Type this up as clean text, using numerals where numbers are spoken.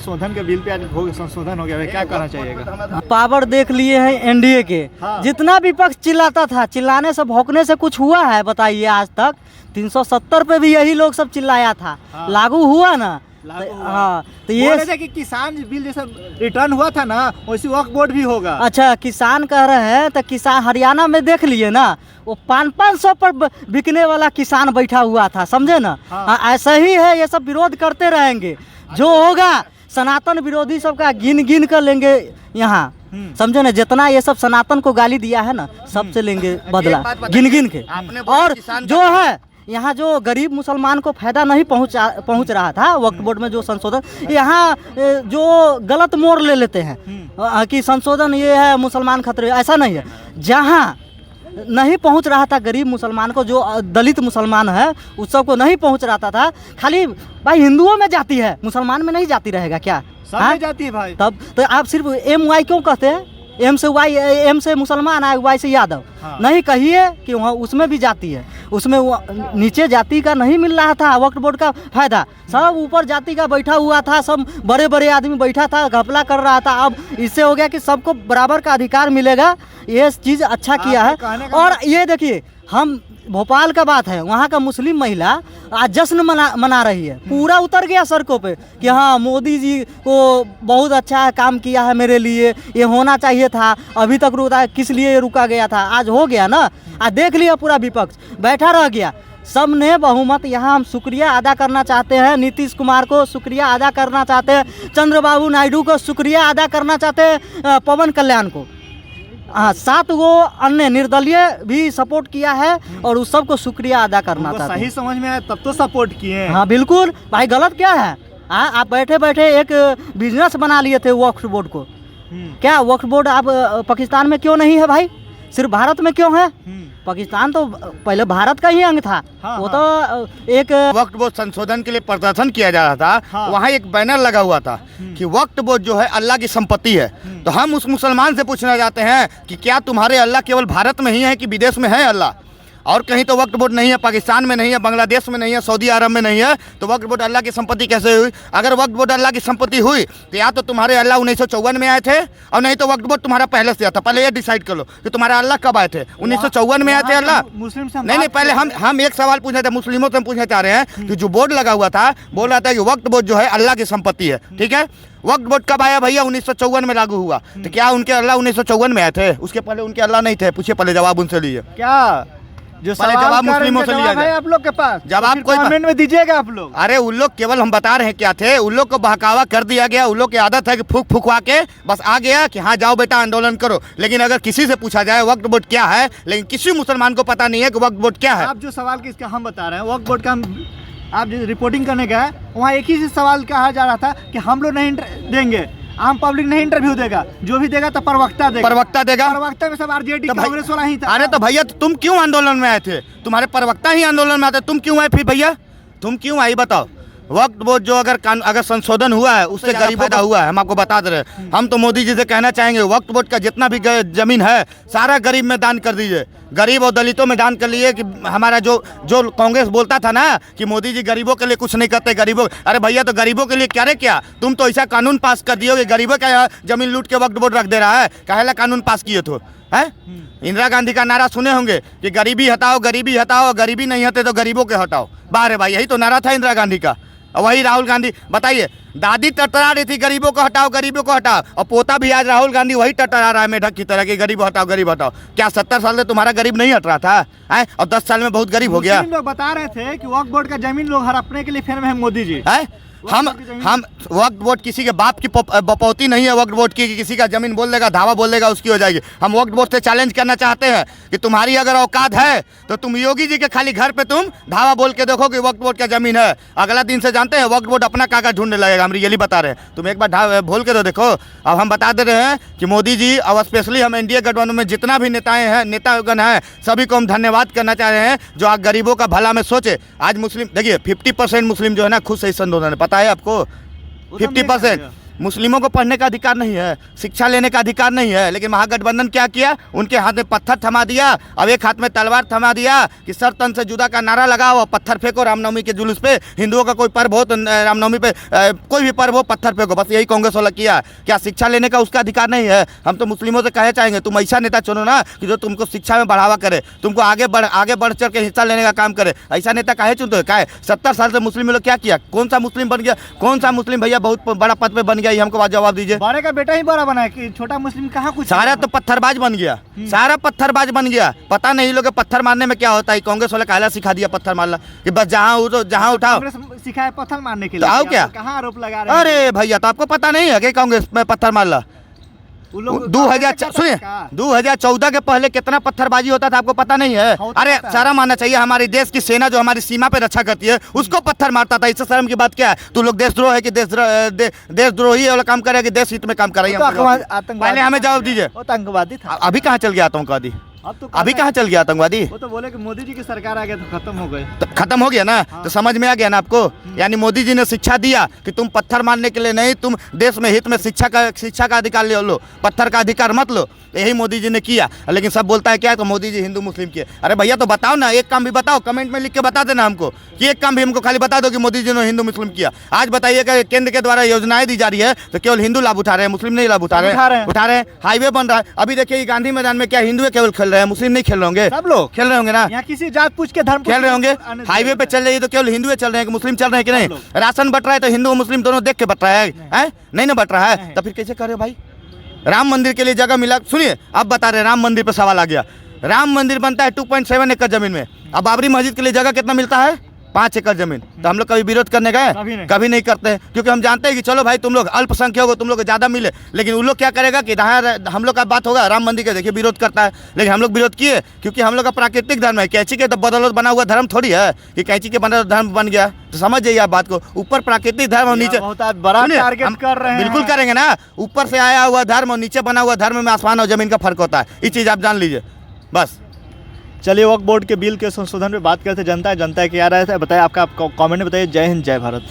संशोधन के bill pay आज संशोधन हो गया है, क्या कहना चाहिएगा? पावर देख लिए हैं एनडीए के। हाँ। जितना विपक्ष चिल्लाता था, चिल्लाने से भौंकने से कुछ हुआ है बताइए? आज तक 370 पे भी यही लोग सब चिल्लाया था। हाँ। लागू हुआ ना? हाँ, तो बोल रहे ये थे कि किसान बिल जैसा रिटर्न हुआ था ना, वैसे वक्फ बोर्ड भी होगा। अच्छा, किसान कह रहे हैं तो किसान हरियाणा में देख लिए ना, वो 500 पर बिकने वाला किसान बैठा हुआ था, समझे ना? हाँ। हाँ, ऐसा ही है, ये सब विरोध करते रहेंगे। जो होगा सनातन विरोधी सबका गिन गिन कर लेंगे यहाँ, समझे ना? जितना ये सब सनातन को गाली दिया है ना, सबसे लेंगे बदला गिन गिन के। और जो है यहाँ जो गरीब मुसलमान को फायदा नहीं पहुँच रहा था वक्फ बोर्ड में जो संशोधन, यहाँ जो गलत मोड़ ले लेते हैं कि संशोधन ये है मुसलमान खतरे, ऐसा नहीं है। जहाँ नहीं पहुँच रहा था गरीब मुसलमान को, जो दलित मुसलमान है उस सब को नहीं पहुँच रहा था, खाली भाई हिंदुओं में जाती है, मुसलमान में नहीं जाती रहेगा क्या? सब में जाती है भाई। तब तो आप सिर्फ MY क्यों कहते हैं? एम से मुसलमान है, Y से यादव। हाँ। नहीं कहिए कि वहाँ उसमें भी जाती है, उसमें नीचे जाति का नहीं मिल रहा था वक्फ बोर्ड का फायदा, सब ऊपर जाति का बैठा हुआ था, सब बड़े बड़े आदमी बैठा था, घपला कर रहा था। अब इससे हो गया कि सबको बराबर का अधिकार मिलेगा, ये चीज़ अच्छा किया है। और ये देखिए, हम भोपाल का बात है, वहाँ का मुस्लिम महिला आज जश्न मना रही है, पूरा उतर गया सड़कों पे कि हाँ मोदी जी को बहुत अच्छा काम किया है मेरे लिए, ये होना चाहिए था, अभी तक रुका, किस लिए रुका गया था, आज हो गया ना। आज देख लिया पूरा विपक्ष बैठा रह गया, सब ने बहुमत। यहाँ हम शुक्रिया अदा करना चाहते हैं, नीतीश कुमार को शुक्रिया अदा करना चाहते हैं, चंद्रबाबू नायडू को शुक्रिया अदा करना चाहते हैं, पवन कल्याण को। हाँ, 7 गो अन्य निर्दलीय भी सपोर्ट किया है और उस सबको शुक्रिया अदा करना चाहते हैं। सही समझ में आया तब तो सपोर्ट किए हैं। हाँ बिल्कुल भाई, गलत क्या है? हाँ, आप बैठे बैठे एक बिजनेस बना लिए थे वक्फ बोर्ड को। क्या वक्फ बोर्ड आप पाकिस्तान में क्यों नहीं है भाई? सिर्फ भारत में क्यों है? पाकिस्तान तो पहले भारत का ही अंग था। हाँ, वो तो एक वक्फ बोर्ड संशोधन के लिए प्रदर्शन किया जा रहा था। हाँ। वहाँ एक बैनर लगा हुआ था कि वक्फ बोर्ड जो है अल्लाह की संपत्ति है। तो हम उस मुसलमान से पूछना चाहते हैं कि क्या तुम्हारे अल्लाह केवल भारत में ही है कि विदेश में है अल्लाह? और कहीं तो वक्फ बोर्ड नहीं है, पाकिस्तान में नहीं है, बांग्लादेश में नहीं है, सऊदी अरब में नहीं है, तो वक्फ बोर्ड अल्लाह की संपत्ति कैसे हुई? अगर वक्फ बोर्ड अल्लाह की संपत्ति हुई तो या तो तुम्हारे अल्लाह 1954 में आए थे, और नहीं तो वक्फ बोर्ड तुम्हारा पहले से आता। पहले ये डिसाइड कर लो कि तुम्हारा अल्लाह कब आए थे। 1954 में आए थे अल्लाह? मुस्लिम से नहीं, पहले हम एक सवाल पूछना था, मुस्लिमों से हम पूछना चाह रहे हैं कि जो बोर्ड लगा हुआ था, बोल रहा था कि वक्फ बोर्ड जो है अल्लाह की संपत्ति है, ठीक है? वक्फ बोर्ड कब आया भैया? 1954 में लागू हुआ। तो क्या उनके अल्लाह 1954 में आए थे? उसके पहले उनके अल्लाह नहीं थे? पूछिए, पहले जवाब उनसे लिए। क्या जो पहले सवाल जवाब मुस्लिमों से लिया है जाए। आप लोग के पास, जवाब कोई कमेंट में दीजिएगा आप लोग। अरे उन लोग केवल हम बता रहे हैं क्या थे, उन लोग को बहकावा कर दिया गया। उन लोग की आदत है कि फूकवा के बस आ गया कि हाँ जाओ बेटा आंदोलन करो। लेकिन अगर किसी से पूछा जाए वक्फ बोर्ड क्या है, लेकिन किसी मुसलमान को पता नहीं है कि वक्फ बोर्ड क्या है। आप जो सवाल किसका हम बता रहे हैं, वक्फ बोर्ड का आप जो रिपोर्टिंग करने गए वहाँ एक ही सवाल कहा जा रहा था कि हम लोग नहीं देंगे, आम पब्लिक नहीं इंटरव्यू देगा, जो भी देगा तो प्रवक्ता देगा। प्रवक्ता में सब आरजेडी कांग्रेस वाला ही था। अरे तो भैया तुम क्यों आंदोलन में आए थे? तुम्हारे प्रवक्ता ही आंदोलन में आते, तुम क्यों आए फिर भैया? तुम क्यों आई बताओ? वक्फ बोर्ड जो अगर संशोधन हुआ है उससे गरीबों का हुआ है, हम आपको बता दे रहे हैं। हम तो मोदी जी से कहना चाहेंगे वक्फ बोर्ड का जितना भी जमीन है सारा गरीब में दान कर दीजिए, गरीब और दलितों में दान कर लिए। कि हमारा जो कांग्रेस बोलता था ना कि मोदी जी गरीबों के लिए कुछ नहीं करते, गरीबों, अरे भैया तो गरीबों के लिए क्या रे क्या? तुम तो ऐसा कानून पास कर दिए कि गरीबों का जमीन लूट के वक्फ बोर्ड रख दे रहा है। काहेला कानून पास किए तो है? इंदिरा गांधी का नारा सुने होंगे कि गरीबी हटाओ, गरीबी हटाओ, गरीबी नहीं हटे तो गरीबों के हटाओ। बारे भाई, यही तो नारा था इंदिरा गांधी का। और वही राहुल गांधी, बताइए, दादी टटरा रही थी गरीबों को हटाओ, गरीबों को हटाओ, और पोता भी आज राहुल गांधी वही टटरा रहा है मेढक की तरह कि गरीब हटाओ, गरीब हटाओ। क्या 70 साल से तुम्हारा गरीब नहीं हट रहा था है? और 10 साल में बहुत गरीब हो गया। लोग बता रहे थे कि वक्फ बोर्ड का जमीन लोग हड़पने के लिए फेर में है मोदी जी है। हम वक्फ बोर्ड किसी के बाप की बपौती नहीं है। वक्फ बोर्ड की किसी का जमीन बोल देगा, धावा बोल देगा, उसकी हो जाएगी। हम वक्फ बोर्ड से चैलेंज करना चाहते हैं कि तुम्हारी अगर औकात है तो तुम योगी जी के खाली घर पे तुम धावा बोल के देखो कि वक्फ बोर्ड का जमीन है। अगला दिन से जानते हैं वक्फ बोर्ड अपना कागज ढूंढने लगेगा। हम रियली बता रहे हैं, तुम एक बार बोल के तो देखो। अब हम बता दे रहे हैं कि मोदी जी और स्पेशली हम एनडीए गठबंधन में जितना भी नेतागण हैं सभी को हम धन्यवाद करना चाह रहे हैं जो आज गरीबों का भला में सोचे। आज मुस्लिम देखिए 50% मुस्लिम जो है ना खुद से इस आंदोलन है, पता है आपको? 50% मुस्लिमों को पढ़ने का अधिकार नहीं है, शिक्षा लेने का अधिकार नहीं है, लेकिन महागठबंधन क्या किया, उनके हाथ में पत्थर थमा दिया, अब एक हाथ में तलवार थमा दिया कि सर तन से जुदा का नारा लगाओ, पत्थर फेंको रामनवमी के जुलूस पे। हिंदुओं का कोई पर्व हो तो रामनवमी पे कोई भी पर्व हो पत्थर फेंको, बस यही कांग्रेस वाला किया। क्या शिक्षा लेने का उसका अधिकार नहीं है? हम तो मुस्लिमों से कहे चाहेंगे तुम ऐसा नेता चुनो ना कि जो तुमको शिक्षा में बढ़ावा करे, तुमको आगे बढ़ चढ़ के हिस्सा लेने का काम करे। ऐसा नेता काहे चुनते हो? काहे 70 साल से मुस्लिम लोग क्या किया? कौन सा मुस्लिम बन गया? कौन सा मुस्लिम भैया बहुत बड़ा पद पे बन गया? ये हमको बात जवाब दीजिए। बड़े का बेटा ही बड़ा बना है कि छोटा मुस्लिम कहाँ कुछ सारा तो पत्थरबाज बन गया, सारा पत्थरबाज बन गया। पता नहीं लोग पत्थर मारने में क्या होता है। कांग्रेस वाले काला सिखा दिया पत्थर मारना कि बस जहाँ उठाओ। कांग्रेस सिखाए पत्थर मारने के तो लिए, आओ क्या? कहाँ आरोप लगा रहे हैं? अरे भैया तो आपको पता नहीं है कि कांग्रेस में पत्थर मारला? उन लोग 2014 के पहले कितना पत्थरबाजी होता था आपको पता नहीं है? होता अरे था। शर्म आना चाहिए। हमारी देश की सेना जो हमारी सीमा पे रक्षा करती है उसको पत्थर मारता था, इससे शर्म की बात क्या है? तू लोग देशद्रोह है कि देशद्रोही वाला काम करे कि देश हित में काम कर रही है? पहले हमें जवाब दीजिए। वो तो आतंकवादी था। अभी कहाँ चल गया आतंकवादी? अब तो अभी कहाँ चल गया आतंकवादी? वो तो बोले कि मोदी जी की सरकार आ गई तो खत्म हो गए। तो खत्म हो गया ना? तो समझ में आ गया ना आपको? यानी मोदी जी ने शिक्षा दिया कि तुम पत्थर मारने के लिए नहीं, तुम देश में हित में शिक्षा का अधिकार ले लो, पत्थर का अधिकार मत लो। यही मोदी जी ने किया। लेकिन सब बोलता है क्या तो मोदी जी हिंदू मुस्लिम किए। अरे भैया तो बताओ ना, एक काम भी बताओ, कमेंट में लिख के बता देना हमको कि एक काम भी हमको खाली बता दो कि मोदी जी ने हिंदू मुस्लिम किया। आज बताइए कि केंद्र के द्वारा योजनाएं दी जा रही है तो केवल हिंदू लाभ उठा रहे हैं, मुस्लिम नहीं लाभ उठा रहे हैं। हाईवे बन रहा है, अभी देखिए गांधी मैदान में क्या हिंदू केवल खेल रहे हैं, मुस्लिम नहीं खेल रहे होंगे? सब लोग खेल रहे होंगे ना? यहाँ किसी जात पूछ के धर्म खेल रहे होंगे। हाईवे पे चल रही है तो केवल हिंदू चल रहे हैं कि मुस्लिम चल रहे हैं कि नहीं? राशन बट रहा है तो हिंदू और मुस्लिम दोनों देख के बट रहा है? नहीं ना बट रहा है तो फिर कैसे करे भाई? राम मंदिर के लिए जगह मिला, सुनिए अब बता रहे राम मंदिर पे सवाल आ गया। राम मंदिर बनता है 2.7 एकड़ जमीन में, अब बाबरी मस्जिद के लिए जगह कितना मिलता है? 5 एकड़ जमीन। तो हम लोग कभी विरोध करने गए? कभी नहीं करते हैं, क्योंकि हम जानते हैं कि चलो भाई तुम लोग अल्पसंख्यक हो, तुम लोग को ज़्यादा मिले। लेकिन उन लोग क्या करेगा कि हम लोग का बात होगा राम मंदिर के, देखिए विरोध करता है। लेकिन हम लोग विरोध किए क्योंकि हम लोग का प्राकृतिक धर्म है। कैंची के तो बदौलत बना हुआ धर्म थोड़ी है कि कैंची के बदौलत धर्म बन गया। तो समझ जाइए आप बात को, ऊपर प्राकृतिक धर्म और नीचे बड़ा टारगेट कर रहे हैं। बिल्कुल करेंगे ना। ऊपर से आया हुआ धर्म और नीचे बना हुआ धर्म में आसमान और जमीन का फर्क होता है, ये चीज़ आप जान लीजिए बस। चलिए वक्फ बोर्ड के बिल के संशोधन पे बात करते, जनता की क्या राय है बताइए, आपका कमेंट में बताइए। जय हिंद जय भारत।